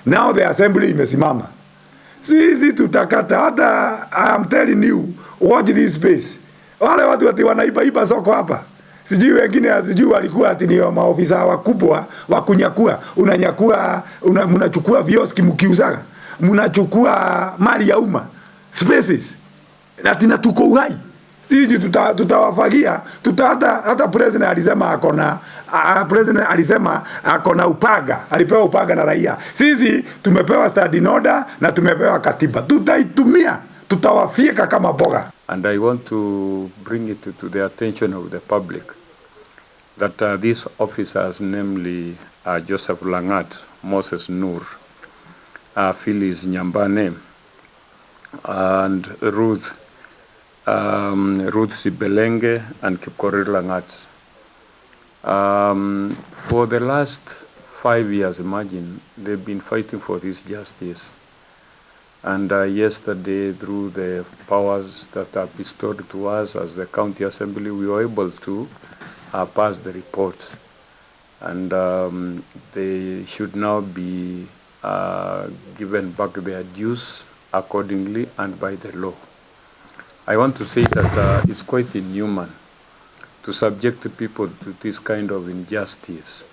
Now the assembly imesimama. Sisi tutakata hata, I am telling you, watch this space. Wale watu ati wanaiba soko hapa. Sijui wengine sijui walikuwa ati ni maofisa wakubwa wa kunyakua. Mnachukua vioski mkiuzaga. Mnachukua mali ya umma. Spaces. Ati na tuko uhai. Sisi tutawafagia, hata president alisema akona upaga, alipewa upaga na raia. Sisi tumepewa standing order na tumepewa katiba. Tutaitumia, tutawafika kama boga. And I want to bring it to the attention of the public that these officers, namely Joseph Langat, Moses Nur, Phyllis Nyambane, and Ruth Sibelenge and Kipkorir Langat. For the last 5 years, imagine, they've been fighting for this justice. And yesterday, through the powers that are bestowed to us as the County Assembly, we were able to pass the report. And they should now be given back their dues accordingly and by the law. I want to say that it's quite inhuman to subject people to this kind of injustice.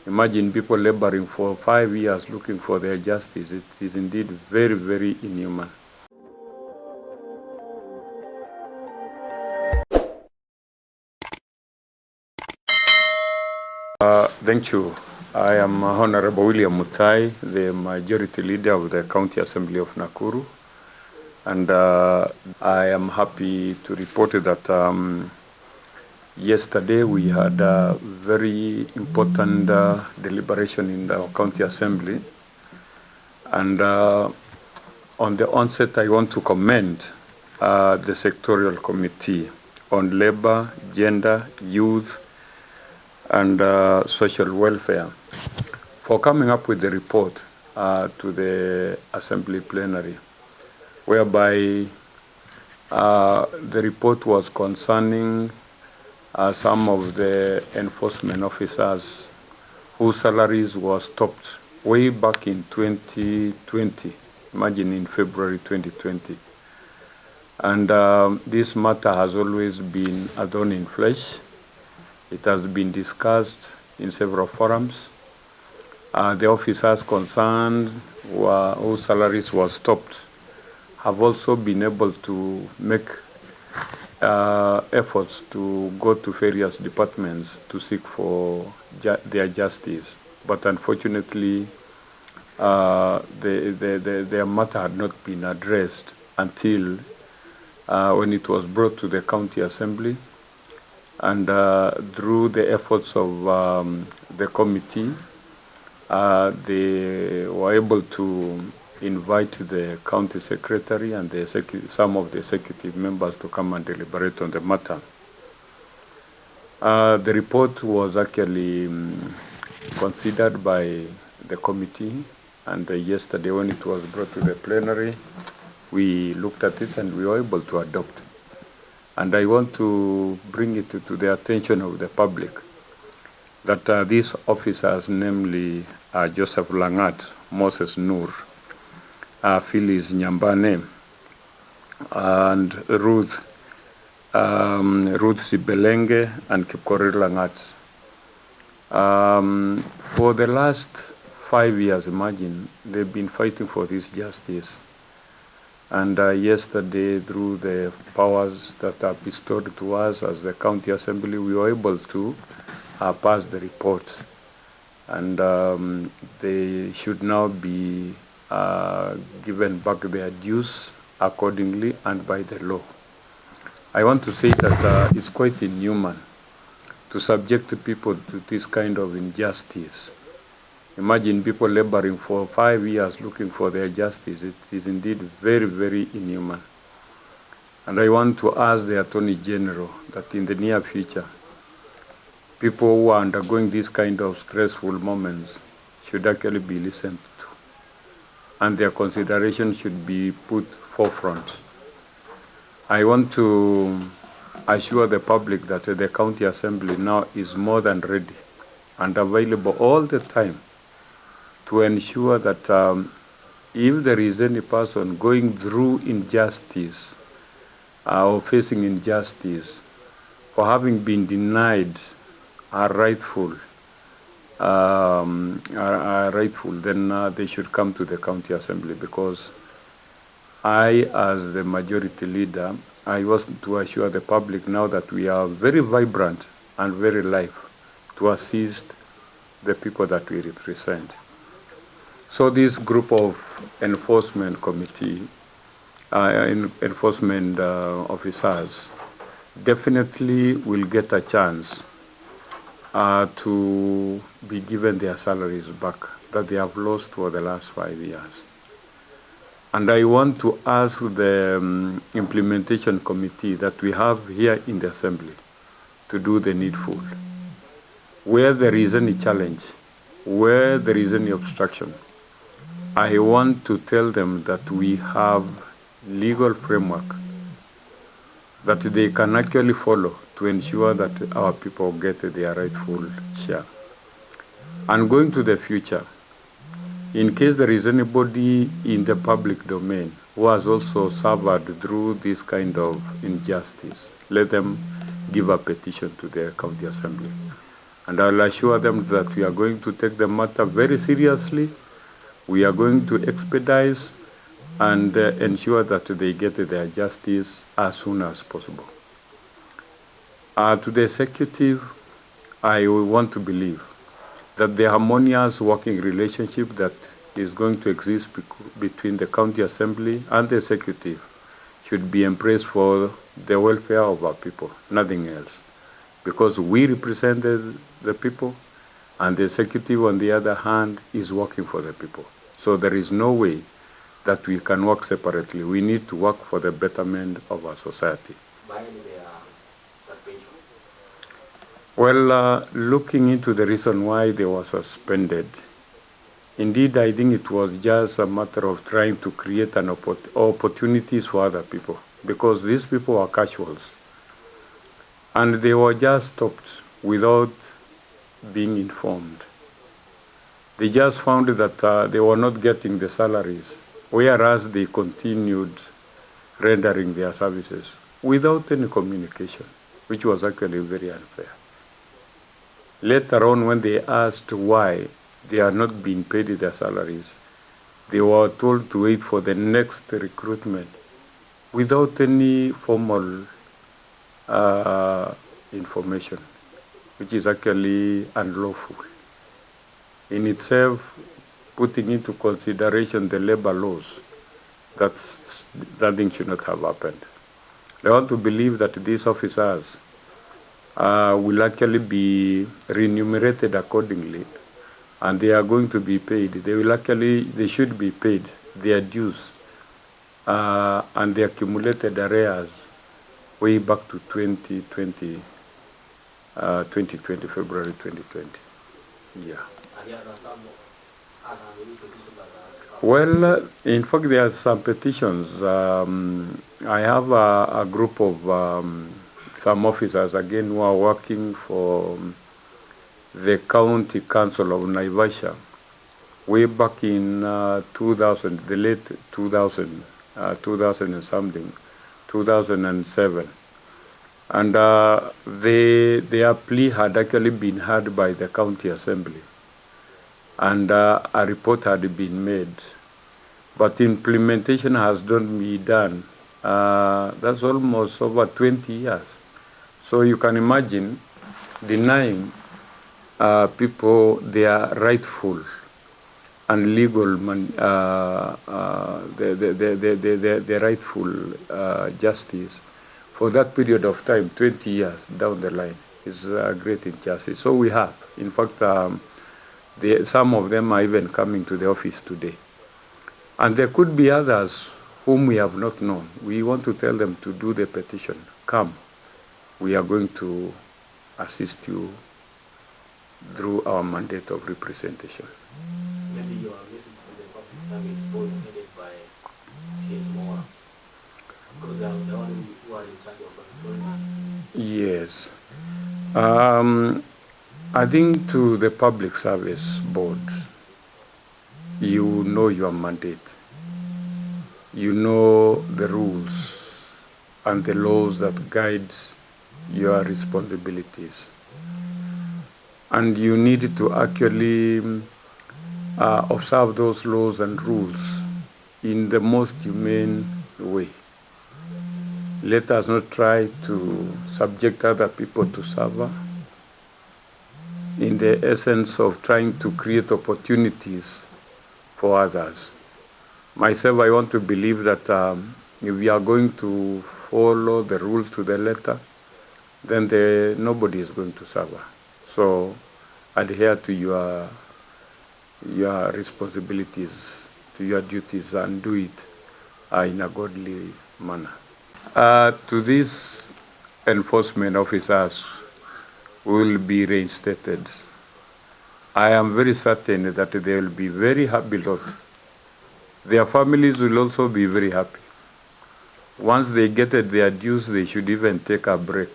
Imagine people laboring for 5 years looking for their justice. It is indeed very, very inhuman. Thank you. I am Honorable William Mutai, the Majority Leader of the County Assembly of Nakuru. And I am happy to report that yesterday we had a very important deliberation in the County Assembly. And on the onset, I want to commend the Sectorial Committee on Labor, Gender, Youth, and Social Welfare for coming up with the report to the Assembly plenary, whereby the report was concerning some of the enforcement officers whose salaries were stopped way back in 2020, imagine in February 2020. And this matter has always been a thorn in flesh. It has been discussed in several forums. The officers concerned whose salaries were stopped have also been able to make efforts to go to various departments to seek for their justice. But unfortunately, their matter had not been addressed until when it was brought to the County Assembly. And through the efforts of the committee, they were able to invite the county secretary and some of the executive members to come and deliberate on the matter. The report was actually considered by the committee, and yesterday when it was brought to the plenary, we looked at it and we were able to adopt. And I want to bring it to the attention of the public that these officers, namely Joseph Langat, Moses Nur, Phyllis Nyambane, and Ruth Sibelenge and Kipkorir Langat. For the last 5 years, imagine, they've been fighting for this justice. And yesterday, through the powers that are bestowed to us as the County Assembly, we were able to pass the report. And they should now be given back their dues accordingly and by the law. I want to say that it's quite inhuman to subject people to this kind of injustice. Imagine people laboring for 5 years looking for their justice. It is indeed very, very inhuman. And I want to ask the Attorney General that in the near future, people who are undergoing this kind of stressful moments should actually be listened to. And their consideration should be put forefront. I want to assure the public that the County Assembly now is more than ready and available all the time to ensure that if there is any person going through injustice or facing injustice for having been denied are rightful, then they should come to the county assembly, because I, as the majority leader, I was to assure the public now that we are very vibrant and very live to assist the people that we represent. So this group of enforcement committee, enforcement officers definitely will get a chance to be given their salaries back that they have lost for the last 5 years. And I want to ask the implementation committee that we have here in the assembly to do the needful. Where there is any challenge, where there is any obstruction, I want to tell them that we have legal framework that they can actually follow to ensure that our people get their rightful share. And going to the future, in case there is anybody in the public domain who has also suffered through this kind of injustice, let them give a petition to the county assembly. And I'll assure them that we are going to take the matter very seriously. We are going to expedite and ensure that they get their justice as soon as possible. To the executive, I want to believe that the harmonious working relationship that is going to exist between the county assembly and the executive should be embraced for the welfare of our people, nothing else. Because we represented the people, and the executive, on the other hand, is working for the people. So there is no way that we can work separately. We need to work for the betterment of our society. Well, looking into the reason why they were suspended, indeed, I think it was just a matter of trying to create an opportunities for other people, because these people are casuals. And they were just stopped without being informed. They just found that they were not getting the salaries, whereas they continued rendering their services without any communication, which was actually very unfair. Later on, when they asked why they are not being paid their salaries, they were told to wait for the next recruitment without any formal information, which is actually unlawful. In itself, putting into consideration the labor laws, that thing should not have happened. I want to believe that these officers will actually be remunerated accordingly, and they are going to be paid. They should be paid their dues and the accumulated arrears way back to 2020, February 2020. Yeah. Well, in fact, there are some petitions. I have a group of some officers, again, who are working for the County Council of Naivasha way back in 2000, the late 2000, 2000 and something, 2007. And their plea had actually been heard by the county assembly. And a report had been made. But implementation has not been done. That's almost over 20 years. So you can imagine denying people their rightful and legal, the rightful justice for that period of time, 20 years down the line, is a great injustice. So we have, in fact, some of them are even coming to the office today. And there could be others whom we have not known. We want to tell them to do the petition. Come, we are going to assist you through our mandate of representation. Maybe your message to the public service board headed by CS Moa, because they are the one who are in charge of controlling. Yes. I think to the public service board, you know your mandate. You know the rules and the laws that guide your responsibilities. And you need to actually observe those laws and rules in the most humane way. Let us not try to subject other people to suffer in the essence of trying to create opportunities for others. Myself, I want to believe that if we are going to follow the rules to the letter, then nobody is going to suffer. So adhere to your responsibilities, to your duties, and do it in a godly manner. To these enforcement officers who will be reinstated, I am very certain that they will be very happy lot. Their families will also be very happy. Once they get their dues, they should even take a break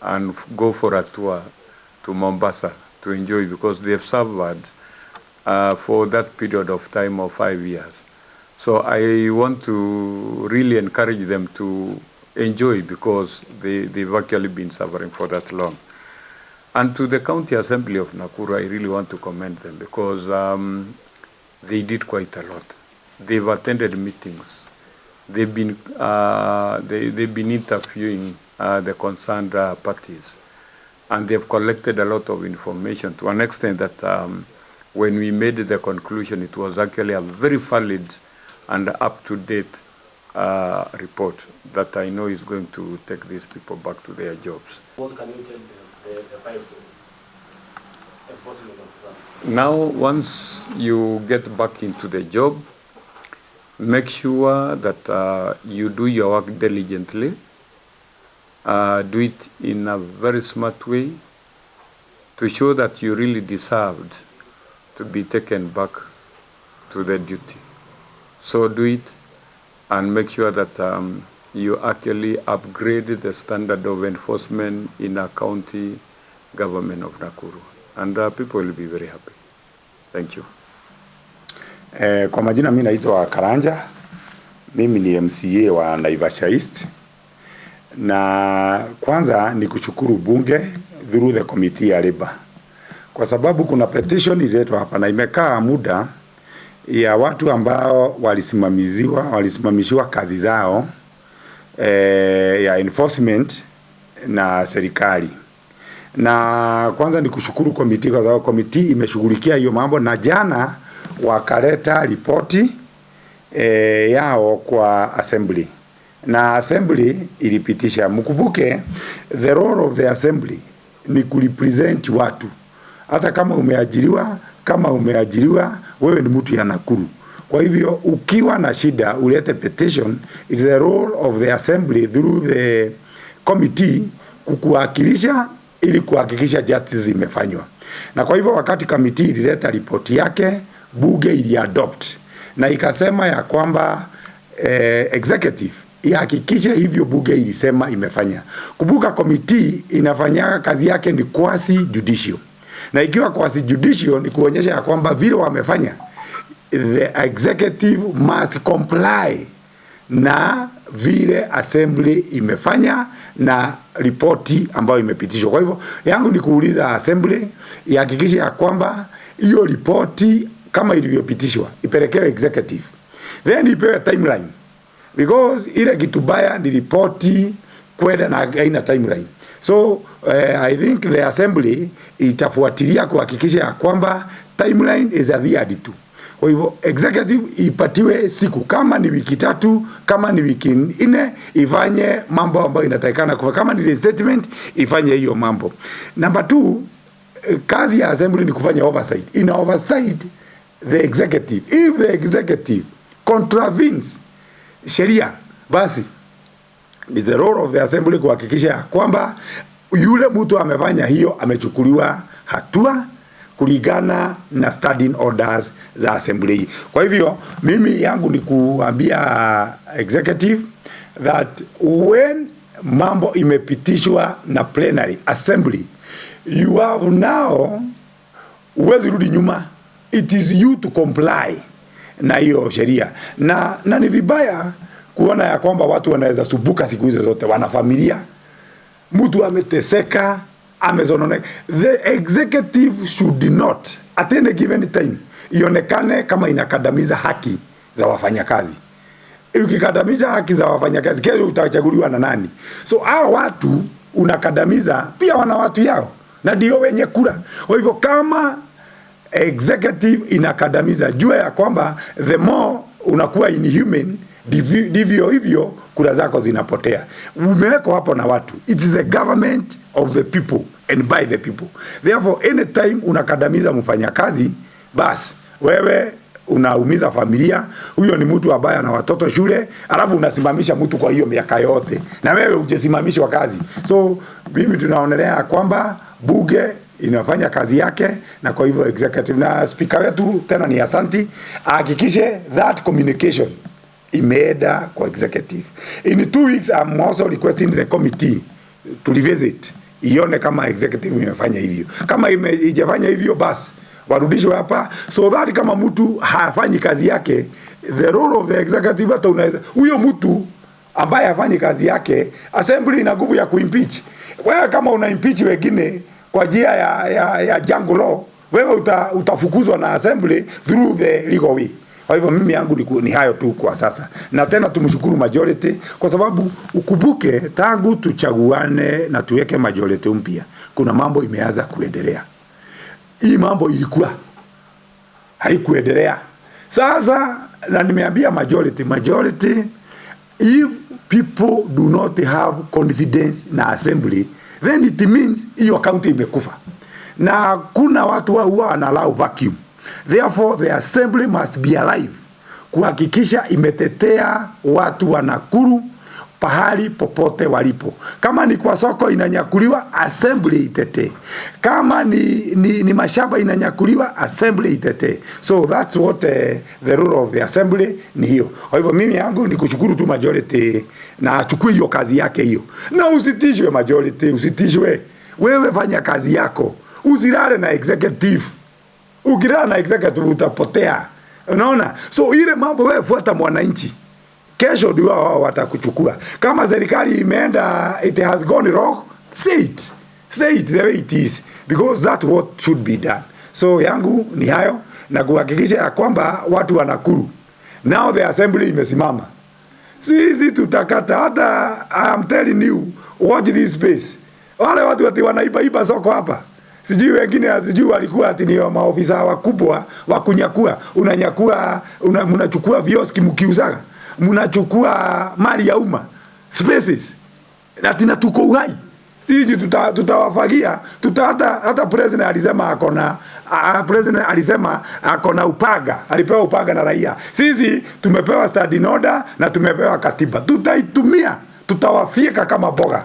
and go for a tour to Mombasa to enjoy, because they have suffered for that period of time of 5 years. So I want to really encourage them to enjoy, because they've actually been suffering for that long. And to the County Assembly of Nakuru, I really want to commend them, because they did quite a lot. They've attended meetings. They've been interviewing the concerned parties, and they've collected a lot of information to an extent that when we made the conclusion, it was actually a very valid and up-to-date report that I know is going to take these people back to their jobs. What can you tell the five enforcement officers? Now, once you get back into the job, make sure that you do your work diligently. Do it in a very smart way to show that you really deserved to be taken back to the duty. So do it and make sure that you actually upgrade the standard of enforcement in a county government of Nakuru. And people will be very happy. Thank you. Kwa majina mimi naitwa Karanja. Mimi ni MCA wa Naivasha East. Na kwanza ni kushukuru bunge through the committee ya labor. Kwa sababu kuna petition ililetwa hapa na imekaa muda ya watu ambao walisimamishiwa kazi zao ya enforcement na serikali. Na kwanza ni kushukuru committee, kwa sababu committee imeshughulikia hiyo mambo, na jana wakaleta ripoti yao kwa assembly, na assembly ilipitisha. Mkumbuke the role of the assembly ni kurepresent watu. Hata kama umeajiriwa wewe ni mtu ya Nakuru. Kwa hivyo ukiwa na shida ulete petition, is the role of the assembly through the committee kukuwakilisha ili kuhakikisha justice imefanywa. Na kwa hivyo wakati committee ilileta ripoti yake, bunge iliadopt na ikasema ya kwamba executive ihakikishe hivyo bunge ilisema imefanya. Kumbuka committee inafanya kazi yake ni quasi judicial. Na ikiwa quasi judicial ni kuonyesha ya kwamba vile wamefanya, the executive must comply na vile assembly imefanya na ripoti ambayo imepitishwa. Kwa hivyo yangu ni kuuliza assembly ihakikishe ya kwamba hiyo ripoti kama ilivyopitishwa ipelekewe executive, then ipewe timeline, because ile kitu baya ni ripoti kwenda na haina timeline. So I think the assembly itafuatilia kuhakikisha ya kwamba timeline is adhered to. Kwa hivyo executive ipatiwe siku, kama ni wiki 3, kama ni wiki 4, ifanye mambo ambayo inatakikana kufanya. Kama ni restatement ifanye hiyo mambo. Number 2, kazi ya assembly ni kufanya oversight. In oversight the executive, if the executive contravenes sheria, basi ni the role of the assembly kuhakikisha kwamba yule mtu amefanya hiyo amechukuliwa hatua kulingana na standing orders za assembly. Kwa hivyo mimi yangu ni kuambia executive that when mambo imepitishwa na plenary assembly, you have now, uwezi rudi nyuma. it is you to comply na hiyo sheria. Na ni vibaya kuona ya kwamba watu wanaweza subuka siku hizo zote, wana familia, mtu ameteseka, amezononeka. The executive should not at any given time ionekane kama inakandamiza haki za wafanyakazi. Ukikandamiza haki za wafanyakazi, kesho utachaguliwa na nani? So hao watu unakandamiza pia wana watu yao na ndio wenye kura. Kwa hivyo kama executive inakandamiza, jua ya kwamba the more unakuwa inhuman, ndivyo hivyo kura zako zinapotea. Umewekwa hapo na watu. It is the government of the people and by the people. Therefore anytime unakandamiza mfanyakazi, bas wewe unaumiza familia. Huyo ni mtu ambaye ana watoto shule, alafu unasimamisha mtu kwa hiyo miaka yote na wewe hujasimamishwa kazi. So mimi tunaonelea kwamba bunge inafanya kazi yake, na kwa hivyo executive na speaker wetu tena ni asanti, hakikishe that communication imeenda kwa executive. In 2 weeks I'm also requesting the committee to revisit, ione kama executive imefanya hivyo. Kama haijafanya hivyo, basi warudishwe hapa, so that kama mtu hafanyi kazi yake, the role of the executive, hata unaweza huyo mtu ambaye hafanyi kazi yake, assembly ina nguvu ya kuimpeach. Wewe kama una impeach wengine kwa njia ya jungle law, wewe utafukuzwa na assembly through the legal way. Kwa hivyo mimi yangu ni hayo tu kwa sasa, na tena tumshukuru majority kwa sababu ukubuke tangu tuchaguane na tuweke majority mpya, kuna mambo imeanza kuendelea. Hii mambo ilikuwa haikuendelea. Sasa na nimeambia majority, if people do not have confidence na assembly, then it means hiyo county imekufa. Na kuna watu huwa wanallow vacuum. Therefore the assembly must be alive, kuhakikisha imetetea watu wa Nakuru pahali popote walipo. Kama ni kwa soko inanyakuliwa, assembly itetee. Kama ni mashamba inanyakuliwa, assembly itetee. So that's what the role of the assembly ni hiyo. Kwa hivyo mimi yangu ni kushukuru tu majority na achukue hiyo kazi yake hiyo. Na usitishwe majority, usitishwe. Wewe fanya kazi yako. Usilale na executive. Ukilala na executive utapotea. Unaona? So ile mambo wewe fuata mwananchi. Kesho ndio wao watakuchukua. Kama serikali imeenda, it has gone wrong, say it the way it is, because that's what should be done. So yangu ni hayo, na kuhakikisha ya kwamba watu wa Nakuru, now the assembly imesimama. Sisi tutakata, hata I am telling you, watch this space. Wale watu ati wanaiba soko hapa, sijui wengine sijui walikuwa ati ni maofisa wakubwa wa kunyakua. Unachukua vioski mkiuzaga, mnachukua mali ya umma spaces, na tuko uhai. Sisi tutawafagia, hata president alisema akona upaga, alipewa upaga na raia. Sisi tumepewa standing order na tumepewa katiba, tutaitumia, tutawafika kama boga.